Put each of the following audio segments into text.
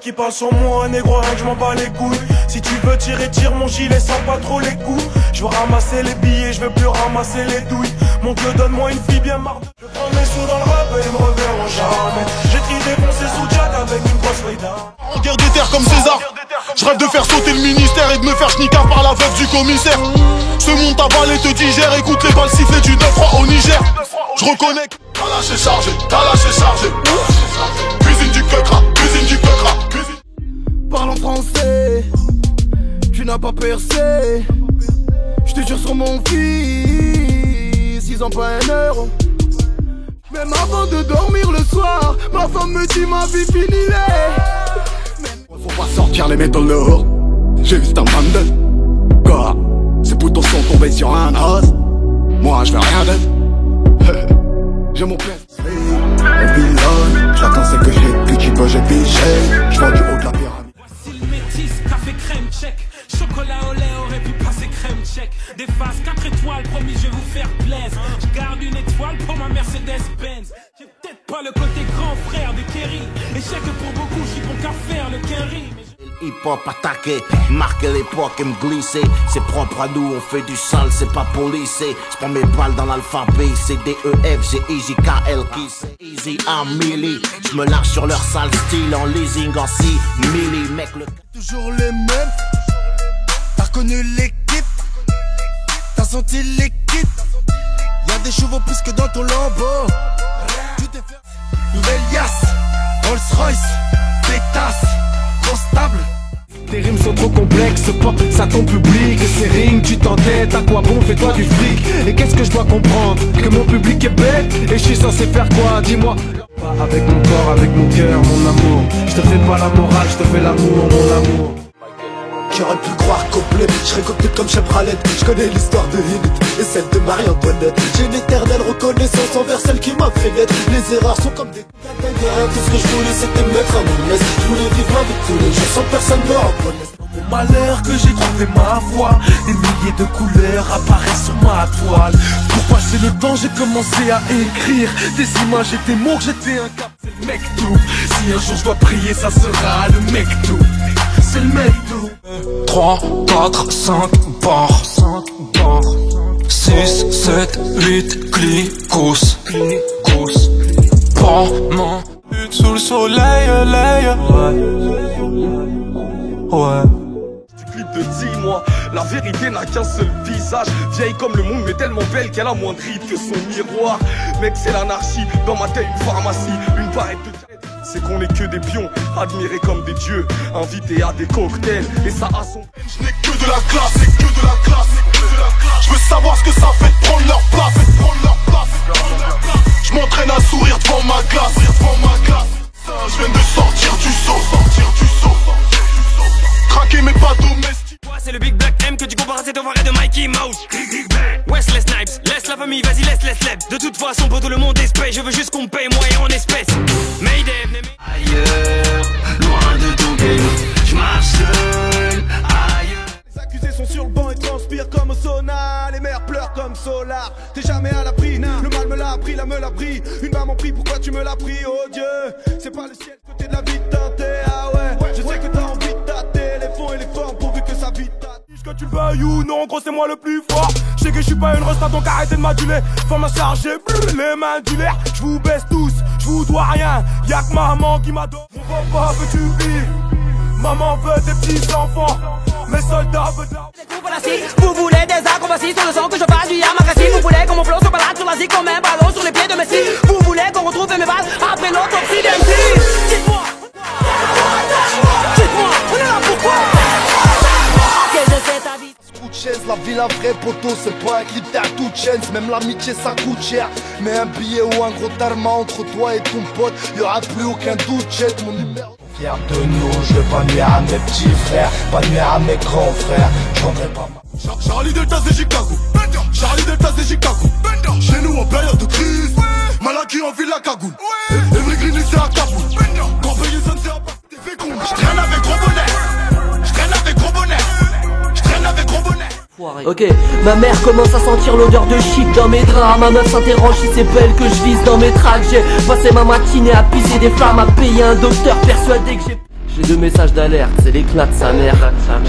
Qui parle sur moi, négro, rien que je m'en bats les couilles. Si tu veux tirer, tire mon gilet sans pas trop les coups. Je veux ramasser les billets, je veux plus ramasser les douilles. Mon Dieu, donne-moi une fille bien marde. Je prends mes sous dans le rap et ils me reverront jamais. J'ai tri défoncé sous Jack avec une grosse feuille. En guerre des terres comme César. Je rêve de faire sauter le ministère et de me faire schnicard par la veuve du commissaire. Ce monde avalé te digère, écoute les balles siffler du 9-3 au Niger. Je reconnais que t'as lâché chargé, Cuisine du quecra, cuisine du quecra, cuisine. Parle en français, tu n'as pas percé. Je te jure sur mon fils, ils ont pas un euro. Même avant de dormir le soir, ma femme me dit ma vie finie. Faut pas sortir les métaux dehors. J'ai juste un bundle. Quoi? Ces poutons sont tombés sur un os. Moi je veux rien d'autre. J'ai mon père. Et Billon, j'attends c'est que j'ai plus tu peux j'ai piché. J'vends du haut de la pyramide. Voici le métis, café crème check. Chocolat au lait aurait pu passer crème check. Des faces 4 étoiles, promis je vais vous faire plaisir. Je garde une étoile pour ma Mercedes-Benz. J'ai peut-être pas le côté grand frère de Kerry. Et je sais que pour beaucoup je suis bon qu'à faire le Kerry. Hip-hop attaqué, marquer l'époque et me glisser. C'est propre à nous, on fait du sale, c'est pas policé. J'prends mes balles dans l'alphabet, c'est D-E-F, G, I, J, K, L, qui c'est easy, un milli. J'me lâche sur leur sale style en leasing, en 6 milli, mec le... Toujours les mêmes. T'as reconnu l'équipe. T'as senti l'équipe. Y'a des chevaux plus que dans ton lambeau. Tu t'es fait nouvelle Yass, Rolls-Royce, pétasse, constable. Tes rimes sont trop complexes, pense à ton public. Ces rings, tu t'entêtes, à quoi bon, fais-toi du fric. Et qu'est-ce que je dois comprendre? Que mon public est bête. Et je suis censé faire quoi, dis-moi? Pas avec mon corps, avec mon cœur, mon amour. Je te fais pas la morale, je te fais l'amour, mon amour. J'aurais pu croire complet, je serais copié comme Chepralette. Je connais l'histoire de Hinit et celle de Marie-Antoinette. J'ai une éternelle reconnaissance envers celle qui m'a fait naître. Les erreurs sont comme des tout ce que je voulais c'était me mettre à mon aise. Je voulais vivre avec tous les jours sans personne me reconnaisse. Dans mon malheur que j'ai trouvé ma voix. Des milliers de couleurs apparaissent sur ma toile. Pour passer le temps j'ai commencé à écrire des images et des mots que j'étais incapable. C'est le mec tout. Si un jour je dois prier ça sera le mec tout. C'est le mec tout. 3, 4, 5 barres 6, 7, 8 clicos Pas main but sous le soleil, ouais. Du clip de 10 mois, la vérité n'a qu'un seul visage. Vieille comme le monde mais tellement belle qu'elle a moins de rides que son miroir. Mec c'est l'anarchie, dans ma tête une pharmacie, une barrette de... C'est qu'on est que des pions, admirés comme des dieux, invités à des cocktails, et ça a son... Je n'ai que de la classe, c'est que de la classe, Je veux savoir ce que ça fait de prendre leur place, Je m'entraîne à sourire devant ma glace, Je viens de sortir du seau, Craquer mais pas domestique. Moi c'est le Big Black M que tu compares à cette enfoiré de Mikey Mouse. Wesley Snipes, laisse la famille, vas-y laisse les. De toute façon pour tout le monde espèce, je veux juste qu'on me paye moi et en espèces. Mayday, Ailleurs, loin de ton game, je marche seul, ailleurs. Les accusés sont sur le banc et transpirent comme au sauna. Les mères pleurent comme Solar. T'es jamais à l'abri, le mal me l'a appris, la me l'a pris. Une maman prie, pourquoi tu me l'as pris, oh Dieu? C'est pas le ciel, côté de la vie teintée, ah ouais. Je sais que t'as envie de tâter les fonds et les formes pourvu que ça vite tâte. Que tu le veuilles ou non, gros c'est moi le plus fort. Je sais que je suis pas une resta donc arrêtez de m'aduler. Forme à charger, les mains du l'air. Je vous baisse tous, je vous dois rien. Y'a que maman qui m'adore. Mon papa veux-tu vivre? Maman veut des petits enfants. Mes soldats veulent de la... Vous voulez des acrobaties sur le sang que je fasse du Yamakasi. Vous voulez qu'on mon flow se balade sur la zik comme un ballon sur les pieds de Messi. Vous voulez qu'on retrouve mes balles après l'autopsie d'MC. Dites-moi, on est là pourquoi? La vie la vraie poteau, c'est pas un clip à toute chaîne. Même l'amitié ça coûte cher. Mais un billet ou un gros tarma entre toi et ton pote, y'aura plus aucun doute. Jette mon numéro. Fier de nous, je veux pas nuire à mes petits frères, pas nuire à mes grands frères. J'entrerai pas ma... Charlie Delta c'est Chicago, Charlie Delta c'est Chicago. Chez nous en période de crise, Malaki en ville la cagoule. Evry Green c'est à Kaboul. Quand Payson c'est à part, t'es fécond. J'traîne avec gros bonnet, j'traîne avec gros bonnet, j'traîne avec gros bonnet. Ok, ma mère commence à sentir l'odeur de shit dans mes draps. Ma meuf s'interroge si c'est belle que je vise dans mes tracks. J'ai passé ma matinée à pisser des flammes, à payer un docteur persuadé que j'ai... J'ai 2 messages d'alerte, c'est l'éclat de sa mère.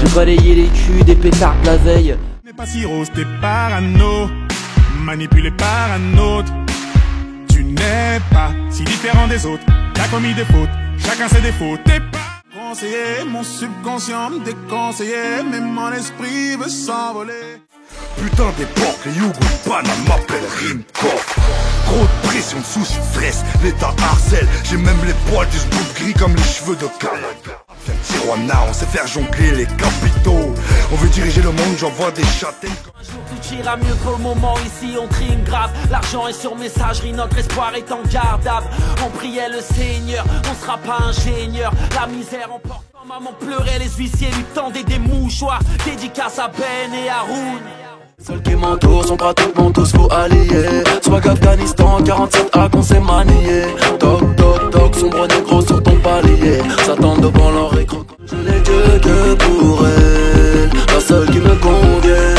J'ai balayé les culs des pétards de la veille. T'es pas si rose, t'es parano, manipulé par un autre. Tu n'es pas si différent des autres. T'as commis des fautes, chacun ses défauts. T'es pas conseiller, mon subconscient me déconseillait, mais mon esprit veut s'envoler. Putain des porcs, les Yougou Panama m'appellent Rimkov. Trop de pression, de soucis, de stress, l'état harcèle. J'ai même les poils des bouts gris comme les cheveux de Calaga. Viens de Tijuana, on sait faire jongler les capitaux. On veut diriger le monde, j'envoie des châtaignes. Un jour tout ira mieux, pour le moment ici on crime grave. L'argent est sur messagerie, notre espoir est en gardable. On priait le Seigneur, on sera pas ingénieur. La misère emporte, maman pleurait, les huissiers lui tendaient des mouchoirs. Dédicace à Ben et à Roun. Celles qui m'entourent sont pas toutes mon tous faux alliés. Swag Afghanistan, 47 A qu'on s'est manié. Toc toc toc, sombre négro sur ton palier. S'attendent devant leur écran. Je n'ai Dieu que pour elle, la seule qui me convient.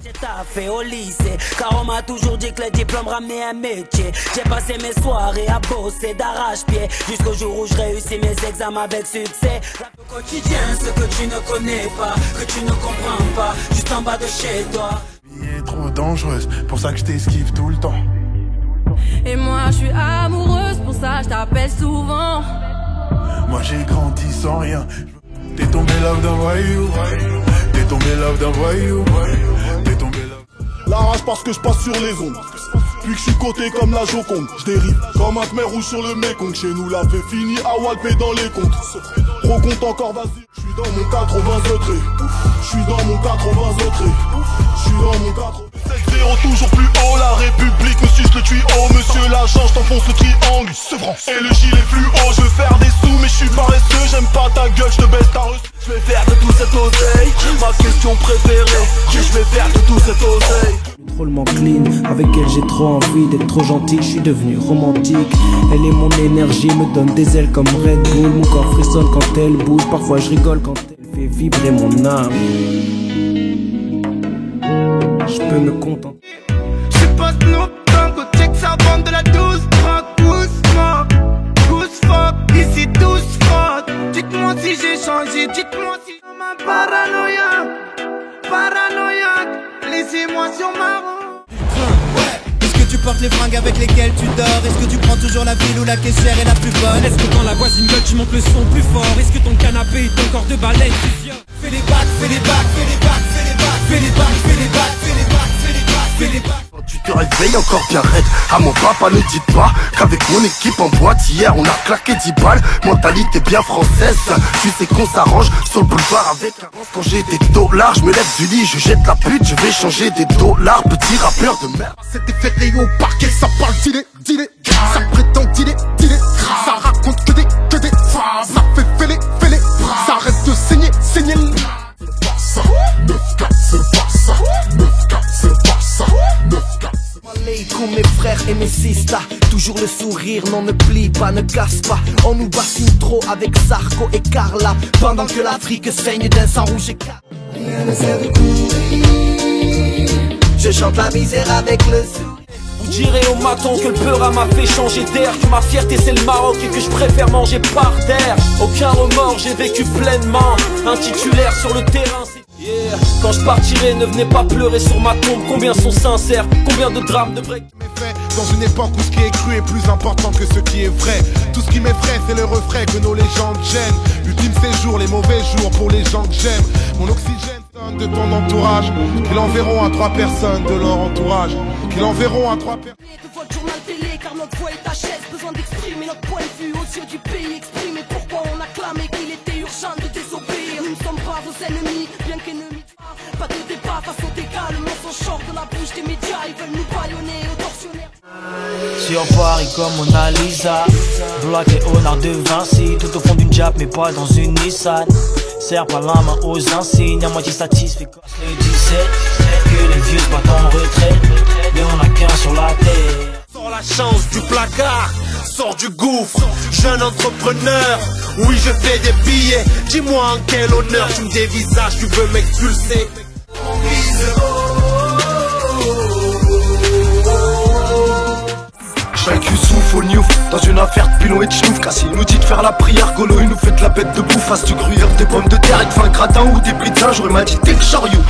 J'ai taffé au lycée, car on m'a toujours dit que le diplôme ramenait un métier. J'ai passé mes soirées à bosser d'arrache-pied, jusqu'au jour où je réussis mes examens avec succès. Au quotidien, ce que tu ne connais pas, que tu ne comprends pas, juste en bas de chez toi. La vie est trop dangereuse, pour ça que je t'esquive tout le temps. Et moi je suis amoureuse, pour ça je t'appelle souvent. Moi j'ai grandi sans rien. T'es tombé love d'un voyou, t'es tombé love d'un voyou, t'es tombé love. La rage parce que je passe sur les ondes. Puis que je suis coté comme la Joconde. Je dérive comme un Khmer rouge sur le Mekong. Chez nous la fait fini à walper dans les comptes. Recompte encore, vas-y. Je suis dans mon 80 secret. Je suis dans mon 80 secret. Je suis dans mon 80. 7-0 toujours plus haut, la République me suce le tuyau. Monsieur l'agent, je t'enfonce le triangle. Et le gilet fluo, je veux faire des sous mais je suis paresseux. J'aime pas ta gueule, je te baisse ta reçue. Je vais faire de tout cet oseille, ma question préférée. Je vais faire de tout cet oseille. Drôlement clean, avec elle j'ai trop envie d'être trop gentil, je suis devenu romantique. Elle est mon énergie, me donne des ailes comme Red Bull. Mon corps frissonne quand elle bouge, parfois je rigole quand elle fait vibrer mon âme. Je peux me contenter. Je pas Snoop Dogg, au check ça bande de la 12 francs. Doucement, douce fuck, ici 12 francs. Dites-moi si j'ai changé, dites-moi si je m'en paranoïaque, laissez-moi sur ma roue. Est-ce que tu portes les fringues avec lesquelles tu dors? Est-ce que tu prends toujours la ville où la caissière est la plus bonne? Est-ce que quand la voisine gueule tu montes le son plus fort? Est-ce que ton canapé est ton corps de baleine fusionne? Fais les bacs, fais les bacs, fais les bacs, fais les bacs, fais les bacs, fais les bacs, fais les bacs, fais les bacs, fais les bacs. Quand tu te réveilles encore bien raide, à mon papa ne dites pas qu'avec mon équipe en boîte hier on a claqué 10 balles. Mentalité bien française, tu sais qu'on s'arrange sur le boulevard avec un... Quand j'ai des dollars, je me lève du lit, je jette la pute, je vais changer des dollars. Petit rappeur de merde. C'était fait au parquet, ça parle d'idée, ça prétend d'idée, ça raconte que des phrases, ça fait fêler, ça arrête de saigner. C'est pas ça, 9K, c'est pas ça, 9K, c'est pas ça, 9K. Comme mes frères et mes sisters, toujours le sourire, non ne plie pas, ne casse pas. On nous bassine trop avec Sarko et Carla, pendant que l'Afrique saigne d'un sang rouge et calme. Rien ne sert de courir, je chante la misère avec le sourire. Vous direz au maton que le peur m'a fait changer d'air, que ma fierté c'est le Maroc et que je préfère manger par terre. Aucun remords, j'ai vécu pleinement, un titulaire sur le terrain. Yeah. Quand je partirai, ne venez pas pleurer sur ma tombe. Combien sont sincères, combien de drames de break. Dans une époque où ce qui est cru est plus important que ce qui est vrai. Tout ce qui m'effraie c'est le refrain que nos légendes gênent. Ultime séjour, les mauvais jours pour les gens que j'aime. Mon oxygène sonne de ton entourage, qu'ils enverront à 3 personnes de leur entourage, qu'ils enverront à 3 personnes. Devant le journal télé, car notre voix est HS. Besoin d'exprimer notre point de vue aux yeux du pays. Exprimer pourquoi on a clamé qu'il était urgent de désobéir. Nous ne sommes pas vos ennemis, bien qu'ennemis. Pas de débat face au dégât, le mensonge sort de la bouche des médias. Ils veulent nous bâillonner aux tortionnaires. Sur Paris comme Mona Lisa, Black Léonard de Vinci, tout au fond d'une Jap mais pas dans une Nissan. Serre pas la main aux insignes, à moitié satisfait comme le 17. Que les vieux se battent en retraite, mais on a qu'un sur la terre. Sors la chance du placard, sors du gouffre, jeune entrepreneur. Oui je fais des billets, dis-moi en quel honneur tu me dévisages, tu veux m'expulser. Chaque souffle pognouf. Dans une affaire de pilon et de chnouf. Cassie nous dit de faire la prière. Golo il nous fait de la bête de bouffe. Face du gruyère, des pommes de terre. Il te fait un gratin ou des pizzas. J'aurais m'a dit take chariot.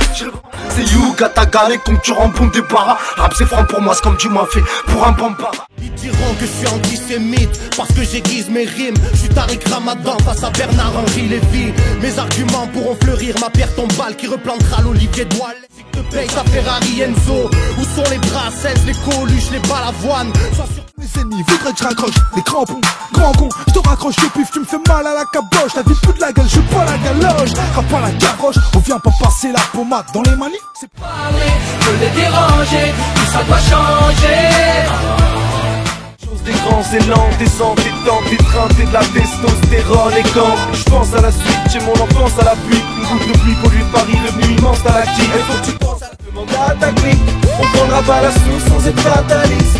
C'est you, Gataga, les concurrents bon débarras. Rap c'est franc pour moi, c'est comme tu m'as fait pour un bambara. Ils diront que je suis antisémite parce que j'aiguise mes rimes. Je suis Tariq Ramadan face à Bernard-Henri Lévy. Mes arguments pourront fleurir ma pierre tombale qui replantera l'olivier de Wall. Si que te paye ta Ferrari Enzo. Où sont les brasses, les coluches, les balavoines? Sois sûr que mes ennemis voudraient que je raccroche les crampons. Grand con, je te raccroche le pif, tu me fais mal à la caboche. La vie fout de la gueule, je bois la galoche. Frappe pas la gavroche, on vient pas passer la pommade dans les manifs. C'est pas je les déranger, tout ça doit changer. Des grands élans, des entêtants, des treintes et de la testostérone. Et quand je pense à la suite, j'ai mon enfance à la pluie. Une goutte de pluie pollue Paris, devenu immense à la tique. Il faut que tu penses à la demande à ta clique. On prendra pas la source sans être fataliste.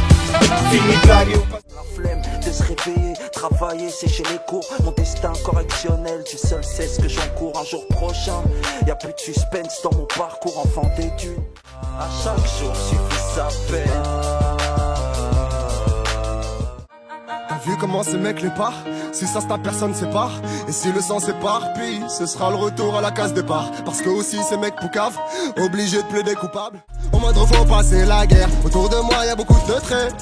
Fini blague et on passe. La flemme de se réveiller, travailler, sécher les cours. Mon destin correctionnel, tu seul sais ce que j'encours. Un jour prochain, y'a plus de suspense dans mon parcours. Enfant des dunes, à chaque jour suffit sa peine. T'as vu comment ces mecs les partent? Si ça se tape, personne sépare. Et si le sang s'éparpille, ce sera le retour à la case départ. Parce que aussi ces mecs poucaves, obligés de plaider coupables. Au moindre faut passer la guerre. Autour de moi y'a beaucoup de traits.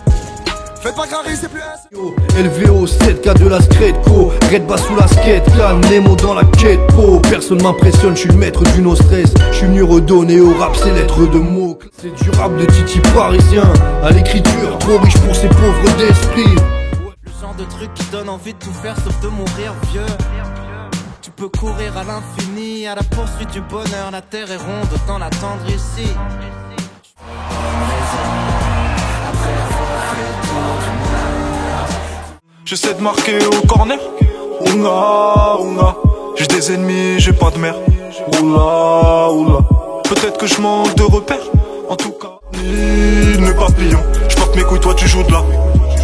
Faites pas carré, c'est plus un LVO 7K de la Skretco. Red bas sous la skate, can Nemo dans la quête pro. Personne m'impressionne, je suis le maître du no stress. Je suis venu redonner au rap ses lettres de mots. C'est du rap de Titi parisien. À l'écriture, trop riche pour ces pauvres d'esprit. Genre de truc qui donne envie de tout faire sauf de mourir vieux. Tu peux courir à l'infini, à la poursuite du bonheur. La terre est ronde, autant l'attendre ici. J'essaie de marquer au corner. Oula, oula. J'ai des ennemis, j'ai pas de mère. Oula, oula. Peut-être que je manque de repères. En tout cas, mes papillons. Je porte mes couilles, toi tu joues de la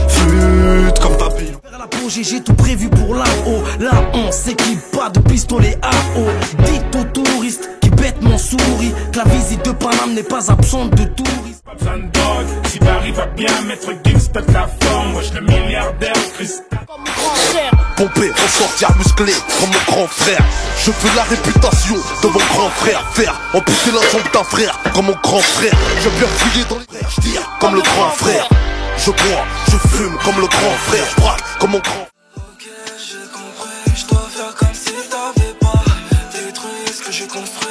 flûte comme papillon. Vers l'apogée, j'ai tout prévu pour là-haut. Là, on s'équipe pas de pistolet à eau. Dites aux touristes qui bêtent mon souris que la visite de Paname n'est pas absente de touristes. Pas besoin de dog, si Barry va bien mettre Gims pète la forme. Moi je le milliardaire, cristal. Pompé, ressortir musclé comme mon grand frère. Je veux la réputation de mon grand frère. Faire amputer la jambe d'un frère comme mon grand frère. Je viens fouiller dans les frères, je tire comme le grand frère. Je bois, je fume comme le grand frère. Je braque comme mon grand. Ok, j'ai compris, je dois faire comme si t'avais pas détruit ce que j'ai construit.